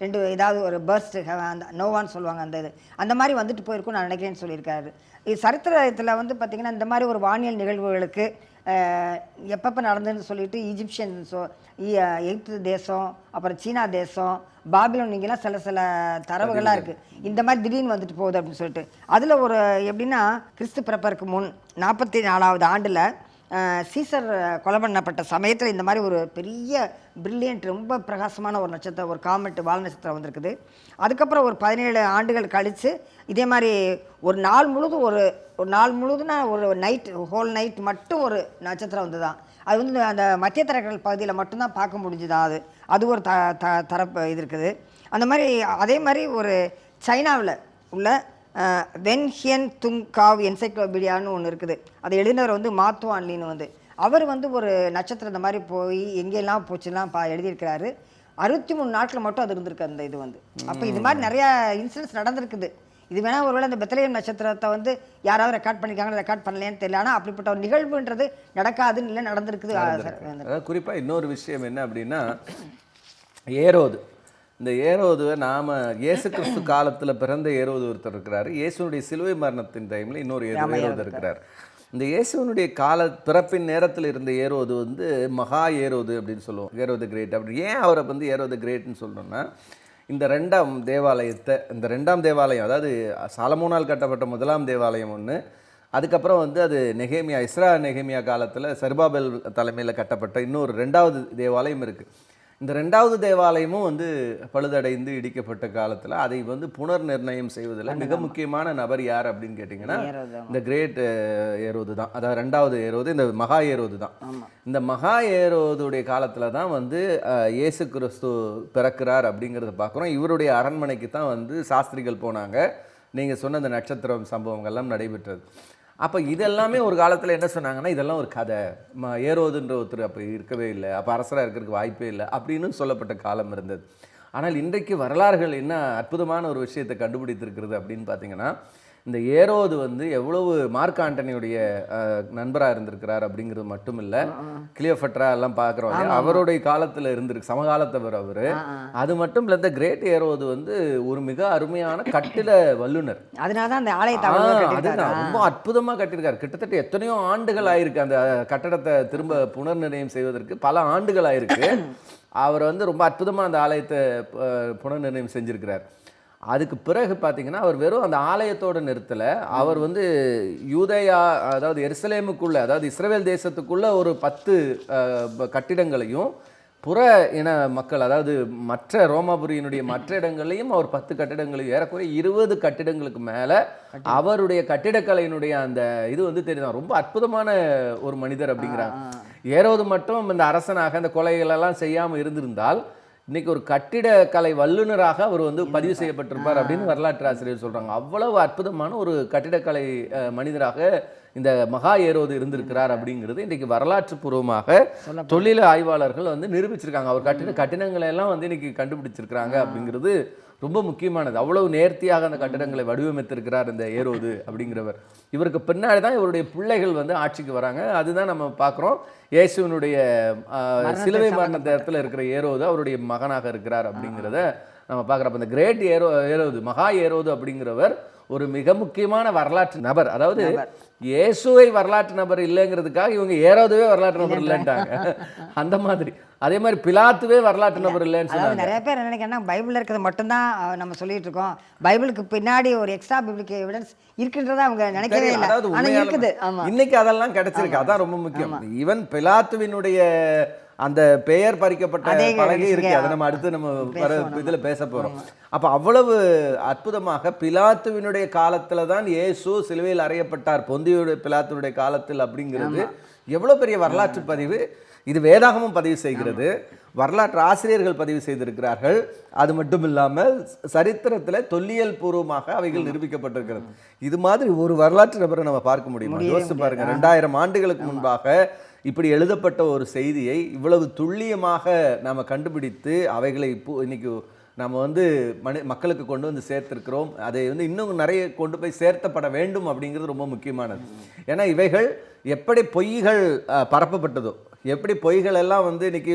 ரெண்டு ஏதாவது ஒரு பர்ஸ்ட் அந்த நோவான்னு சொல்லுவாங்க, அந்த இது அந்த மாதிரி வந்துட்டு போயிருக்கும் நான் நினைக்கிறேன்னு சொல்லியிருக்காரு. இது சரித்திரத்தில் வந்து பார்த்திங்கன்னா இந்த மாதிரி ஒரு வானியல் நிகழ்வுகளுக்கு எப்பப்போ நடந்ததுன்னு சொல்லிட்டு எகிப்து தேசம், அப்புறம் சீனா தேசம், பாபிலோன், இங்கெல்லாம் சில தரவுகள்லாம் இருக்குது. இந்த மாதிரி திடீர்னு வந்துட்டு போகுது அப்படின்னு சொல்லிட்டு அதில் ஒரு எப்படின்னா கிறிஸ்து பிறப்பதற்கு முன் 44வது ஆண்டில் சீசர் கொலை பண்ணப்பட்ட சமயத்தில் இந்த மாதிரி ஒரு பெரிய பிரில்லியன்ட், ரொம்ப பிரகாசமான ஒரு நட்சத்திரம், ஒரு காமெட் வால் நட்சத்திரம் வந்திருக்குது. அதுக்கப்புறம் ஒரு 17 ஆண்டுகள் கழித்து இதே மாதிரி ஒரு நாள் முழுதும் ஒரு நாள் முழுதுனா ஒரு நைட், ஹோல் நைட் மட்டும் ஒரு நட்சத்திரம் வந்து தான் அது வந்து அந்த மத்திய தரைக்கடல் பகுதியில் மட்டும்தான் பார்க்க முடிஞ்சுதான். அது ஒரு தரப்பு இது இருக்குது. அந்த மாதிரி அதே மாதிரி ஒரு சைனாவில் உள்ள வென்ஹியன் துங் காவ் என்சைக்ளோபீடியான்னு ஒன்று இருக்குது. அதை எழுதினவர் வந்து மாத்துவான்லின்னு வந்து அவர் வந்து ஒரு நட்சத்திரம் இந்த மாதிரி போய் எங்கெல்லாம் போச்சுலாம் எழுதியிருக்கிறாரு. 63 நாட்கள் மட்டும் அது இருந்திருக்கு அந்த இது வந்து. அப்போ இது மாதிரி நிறையா இன்சிடென்ட்ஸ் நடந்திருக்குது. இது வேணால் ஒருவேளை அந்த பெத்லகேம் நட்சத்திரத்தை வந்து யாராவது ரெக்கார்ட் பண்ணியிருக்காங்க, ரெக்கார்ட் பண்ணலையான்னு தெரியல. ஆனால் அப்படிப்பட்ட ஒரு நிகழ்வுன்றது நடக்காதுன்னு இல்லை, நடந்திருக்குது. குறிப்பாக இன்னொரு விஷயம் என்ன அப்படின்னா, ஏரோது, இந்த ஏரோதுவை நாம் இயேசு கிறிஸ்து காலத்தில் பிறந்த ஏரோது ஒருத்தர் இருக்கிறாரு. இயேசுனுடைய சிலுவை மரணத்தின் டைமில் இன்னொரு ஏரோது இருக்கிறார். இந்த இயேசுனுடைய பிறப்பின் நேரத்தில் இருந்த ஏரோது வந்து மகா ஏரோது அப்படின்னு சொல்லுவோம், ஏரோது கிரேட் அப்படி. ஏன் அவரை வந்து ஏரோது கிரேட்னு சொல்லணும்னா, இந்த 2ஆம் தேவாலயம், அதாவது சாலமோனால் கட்டப்பட்ட 1ஆம் தேவாலயம் ஒன்று, அதுக்கப்புறம் வந்து அது நெகேமியா காலத்தில் சர்பாபெல் தலைமையில் கட்டப்பட்ட இன்னொரு 2வது தேவாலயம் இருக்குது. இந்த 2வது தேவாலயமும் வந்து பழுதடைந்து இடிக்கப்பட்ட காலத்தில் அதை வந்து புனர் நிர்ணயம் செய்வதில் மிக முக்கியமான நபர் யார் அப்படின்னு கேட்டிங்கன்னா இந்த கிரேட் ஏரோது தான். அதாவது 2வது ஏரோது, இந்த மகா ஏரோது தான். இந்த மகா ஏரோதுடைய காலத்தில் தான் வந்து இயேசு கிறிஸ்து பிறக்கிறார் அப்படிங்கிறத பார்க்குறோம். இவருடைய அரண்மனைக்கு தான் வந்து சாஸ்திரிகள் போனாங்க. நீங்கள் சொன்ன அந்த நட்சத்திரம் சம்பவங்கள்லாம் நடைபெற்றது. அப்போ இதெல்லாமே ஒரு காலத்தில் என்ன சொன்னாங்கன்னா, இதெல்லாம் ஒரு கதை, ஏரோதுன்ற ஒருத்தர் அப்போ இருக்கவே இல்லை, அப்போ அரசராக இருக்கிறதுக்கு வாய்ப்பே இல்லை அப்படின்னு சொல்லப்பட்ட காலம் இருந்தது. ஆனால் இன்றைக்கு வரலாறுகள் என்ன அற்புதமான ஒரு விஷயத்தை கண்டுபிடித்திருக்கிறது அப்படின்னு பார்த்தீங்கன்னா, இந்த ஏரோது வந்து எவ்வளவு மார்க் ஆண்டனியுடைய நண்பராக இருந்திருக்கிறார் அப்படிங்கிறது மட்டும் இல்லை, கிளியோபட்ரா எல்லாம் பார்க்குறோம், அவருடைய காலத்தில் இருந்திருக்கு, சமகாலத்தவர் அவர். அது மட்டும் இல்லை, இந்த கிரேட் ஏரோது வந்து ஒரு மிக அருமையான கட்டிட வல்லுனர். அதனால தான் அந்த ஆலயத்தை அதுதான் ரொம்ப அற்புதமாக கட்டியிருக்காரு. கிட்டத்தட்ட எத்தனையோ ஆண்டுகள் ஆயிருக்கு அந்த கட்டடத்தை திரும்ப புனர்நிர்ணயம் செய்வதற்கு, பல ஆண்டுகள் ஆயிருக்கு. அவர் வந்து ரொம்ப அற்புதமாக அந்த ஆலயத்தை புனர்நிர்ணயம் செஞ்சிருக்கிறார். அதுக்கு பிறகு பார்த்தீங்கன்னா அவர் வெறும் அந்த ஆலயத்தோடு நிறுத்தலை, அவர் வந்து யூதேயா, அதாவது எருசலேமுக்குள்ளே, அதாவது இஸ்ரவேல் தேசத்துக்குள்ளே ஒரு 10 கட்டிடங்களையும், புற இன மக்கள், அதாவது மற்ற ரோமாபுரியினுடைய மற்ற இடங்களையும் அவர் 10 கட்டிடங்களையும், ஏறக்குறைய 20 கட்டிடங்களுக்கு மேலே அவருடைய கட்டிடக்கலையினுடைய அந்த இது வந்து தெரியுதான். ரொம்ப அற்புதமான ஒரு மனிதர் அப்படிங்கிறாங்க. ஏரோது மட்டும் இந்த அரசனாக அந்த கொலைகளெல்லாம் செய்யாமல் இருந்திருந்தால் இன்னைக்கு ஒரு கட்டிடக்கலை வல்லுநராக அவர் வந்து பதிவு செய்யப்பட்டிருப்பார் அப்படின்னு வரலாற்று ஆசிரியர் சொல்கிறாங்க. அவ்வளவு அற்புதமான ஒரு கட்டிடக்கலை மனிதராக இந்த மகா ஏரோது இருந்திருக்கிறார் அப்படிங்கிறது இன்றைக்கு வரலாற்று பூர்வமாக தொழில் ஆய்வாளர்கள் வந்து நிரூபிச்சிருக்காங்க. அவர் கட்டிடங்களை எல்லாம் வந்து இன்னைக்கு கண்டுபிடிச்சிருக்கிறாங்க அப்படிங்கிறது ரொம்ப முக்கியமானது. அவ்வளவு நேர்த்தியாக அந்த கட்டிடங்களை வடிவமைத்திருக்கிறார் இந்த ஏரோது அப்படிங்கிறவர். இவருக்கு பின்னாடி தான் இவருடைய பிள்ளைகள் வந்து ஆட்சிக்கு வராங்க. அதுதான் நம்ம பார்க்குறோம். இயேசுவினுடைய சிலுவை மரண நேரத்தில் இருக்கிற ஏரோது அவருடைய மகனாக இருக்கிறார் அப்படிங்கிறத நம்ம பார்க்குறப்ப இந்த கிரேட் ஏரோது, மகா ஏரோது அப்படிங்கிறவர் ஒரு மிக முக்கியமான வரலாற்று நபர். அதாவது இயேசுவை வரலாற்று நபர் இல்லைங்கிறதுக்காக இவங்க ஏரோதுவே வரலாற்று நபர் இல்லைன்ட்டாங்க. அந்த மாதிரி அதே மாதிரி பிலாத்துவே வரலாற்று நபர் இல்லைன்னு சொன்னாங்க. நிறைய பேர் என்ன நினைக்கிறேன்னா பைபிளில் இருக்கிறது மட்டும்தான் நம்ம சொல்லிட்டு இருக்கோம், பைபிளுக்கு பின்னாடி ஒரு எக்ஸ்ட்ரா பிப்ளிக் எவிடன்ஸ் இருக்குன்றத அவங்க நினைக்கவே இல்லை. அதாவது ஆனால் இருக்குது. ஆமாம், இன்னைக்கு அதெல்லாம் கிடைச்சிருக்கு. அதான் ரொம்ப முக்கியம். ஈவன் பிலாத்துவினுடைய அந்த பெயர் பறிக்கப்பட்ட பலகை இருக்கு. அதை நம்ம அடுத்து நம்ம இதுல பேச போறோம். அப்ப அவ்வளவு அற்புதமாக பிலாத்துவினுடைய காலத்துல தான் இயேசு சிலுவையில் அறையப்பட்டார், பொந்தியுடைய பிலாத்துடைய காலத்தில் அப்படிங்கிறது எவ்வளவு பெரிய வரலாற்று பதிவு. இது வேதாகமும் பதிவு செய்கிறது, வரலாற்று ஆசிரியர்கள் பதிவு செய்திருக்கிறார்கள். அது மட்டும் இல்லாமல் சரித்திரத்தில் தொல்லியல் பூர்வமாக அவைகள் நிரூபிக்கப்பட்டிருக்கிறது. இது மாதிரி ஒரு வரலாற்று நபரை நம்ம பார்க்க முடியுமா? யோசிச்சு பாருங்க. 2000 ஆண்டுகளுக்கு முன்பாக இப்படி எழுதப்பட்ட ஒரு செய்தியை இவ்வளவு துல்லியமாக நாம் கண்டுபிடித்து அவைகளை இன்னைக்கு நம்ம வந்து மக்களுக்கு கொண்டு வந்து சேர்த்திருக்கிறோம். அதை வந்து இன்னும் நிறைய கொண்டு போய் சேர்த்தப்பட வேண்டும் அப்படிங்கிறது ரொம்ப முக்கியமானது. ஏன்னா இவைகள் எப்படி பொய்கள் பரப்பப்பட்டதோ, எப்படி பொய்கள் எல்லாம் வந்து இன்னைக்கு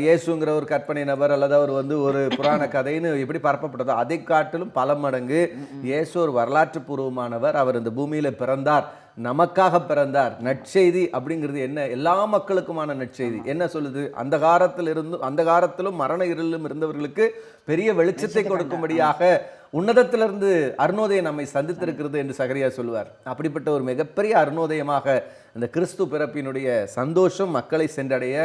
இயேசுங்கிற ஒரு கற்பனை நபர் அல்லது அவர் வந்து ஒரு புராண கதைன்னு எப்படி பரப்பப்பட்டதோ அதை காட்டிலும் பல மடங்கு இயேசு ஒரு வரலாற்று பூர்வமானவர். அவர் இந்த பூமியில பிறந்தார், நமக்காக பிறந்தார். நற்செய்தி அப்படிங்கிறது என்ன? எல்லா மக்களுக்குமான நற்செய்தி. என்ன சொல்லுது? அந்த காலத்திலும் மரண இருளிலும் இருந்தவர்களுக்கு பெரிய வெளிச்சத்தை கொடுக்கும்படியாக உன்னதத்திலிருந்து அருணோதயம் நம்மை சந்தித்திருக்கிறது என்று சகரியா சொல்லுவார். அப்படிப்பட்ட ஒரு மிகப்பெரிய அருணோதயமாக இந்த கிறிஸ்து பிறப்பினுடைய சந்தோஷம் மக்களை சென்றடைய,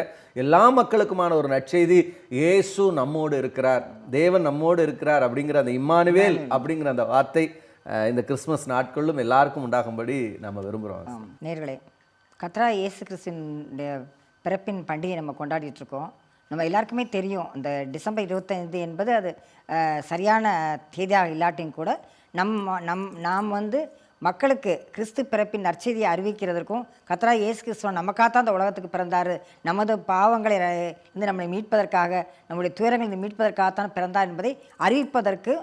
எல்லா மக்களுக்குமான ஒரு நற்செய்தி, இயேசு நம்மோடு இருக்கிறார், தேவன் நம்மோடு இருக்கிறார் அப்படிங்கிற அந்த இம்மானுவேல் அப்படிங்கிற அந்த வார்த்தை இந்த கிறிஸ்மஸ் நாட்களும் எல்லாருக்கும் உண்டாகும்படி நம்ம விரும்புகிறோம். நேர்களே, கர்த்தராகிய இயேசு கிறிஸ்துவினுடைய பிறப்பின் பண்டிகை நம்ம கொண்டாடிட்டு இருக்கோம். நம்ம எல்லாருக்குமே தெரியும், இந்த டிசம்பர் 25 என்பது அது சரியான தேதியாக இல்லாட்டியும் கூட நாம் வந்து மக்களுக்கு கிறிஸ்து பிறப்பின் நற்செய்தியை அறிவிக்கிறதற்கும், கர்த்தராகிய இயேசு கிறிஸ்துவன் நமக்காகத்தான் அந்த உலகத்துக்கு பிறந்தார், நமது பாவங்களை இருந்து நம்மளை மீட்பதற்காக, நம்முடைய துயரங்களை மீட்பதற்காகத்தான் பிறந்தார் என்பதை அறிவிப்பதற்கு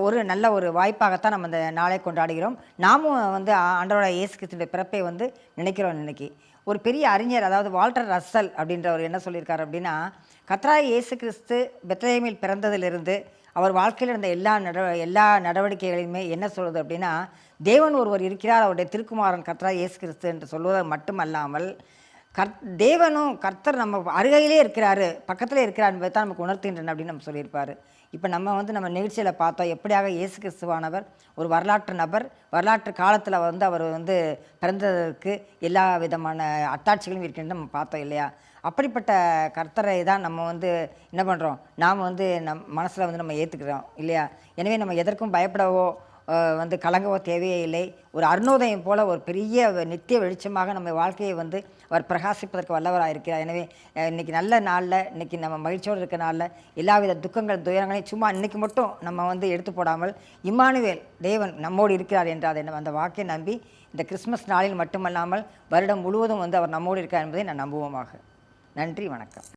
ஒரு நல்ல ஒரு வாய்ப்பாகத்தான் நம்ம இந்த நாளை கொண்டாடுகிறோம். நாமும் வந்து ஆண்டவரோட இயேசு கிறிஸ்துடைய பிறப்பை வந்து நினைக்கிறோம். இன்னைக்கு ஒரு பெரிய அறிஞர், அதாவது வால்டர் ரஸ்ஸல் அப்படின்றவர் என்ன சொல்லியிருக்காரு அப்படின்னா, கர்த்தராகிய இயேசு கிறிஸ்து பெத்லகேமில் பிறந்ததிலிருந்து அவர் வாழ்க்கையில் இருந்த எல்லா நடவடிக்கைகளையுமே என்ன சொல்லுது அப்படின்னா, தேவன் ஒருவர் இருக்கிறார், அவருடைய திருக்குமாரன் கர்த்தராகிய இயேசு கிறிஸ்து என்று சொல்வது மட்டுமல்லாமல் தேவனும் கர்த்தர் நம்ம அருகையிலே இருக்கிறாரு, பக்கத்திலே இருக்கிறார் என்பதை தான் நமக்கு உணர்த்துகின்றன அப்படின்னு நம்ம சொல்லியிருப்பார். இப்போ நம்ம நிகழ்ச்சியில் பார்த்தோம் எப்படியாக இயேசு கிறிஸ்துவானவர் ஒரு வரலாற்று நபர், வரலாற்று காலத்தில் வந்து அவர் வந்து பிறந்ததற்கு எல்லா விதமான அத்தாட்சிகளும் இருக்கின்றன நம்ம பார்த்தோம் இல்லையா? அப்படிப்பட்ட கர்த்தரை தான் நம்ம வந்து என்ன பண்ணுறோம், நாம் வந்து மனசில் வந்து நம்ம ஏற்றுக்கிறோம் இல்லையா? எனவே நம்ம எதற்கும் பயப்படவோ வந்து கலங்கவோ தேவையே இல்லை. ஒரு அருணோதயம் போல ஒரு பெரிய நித்திய வெளிச்சமாக நம்ம வாழ்க்கையை வந்து அவர் பிரகாசிப்பதற்கு வல்லவராக இருக்கிறார். எனவே இன்றைக்கி நல்ல நாளில், இன்றைக்கி நம்ம மகிழ்ச்சியோடு இருக்கிற நாளில் எல்லாவித துக்கங்கள் துயரங்களையும் சும்மா இன்றைக்கி மட்டும் நம்ம வந்து எடுத்து போடாமல், இம்மானுவேல் தேவன் நம்மோடு இருக்கிறார் என்ற அதை அந்த வாக்கை நம்பி இந்த கிறிஸ்மஸ் நாளில் மட்டுமல்லாமல் வருடம் முழுவதும் வந்து அவர் நம்மோடு இருக்கிறார் என்பதை நான் நம்புவோமாக. நன்றி, வணக்கம்.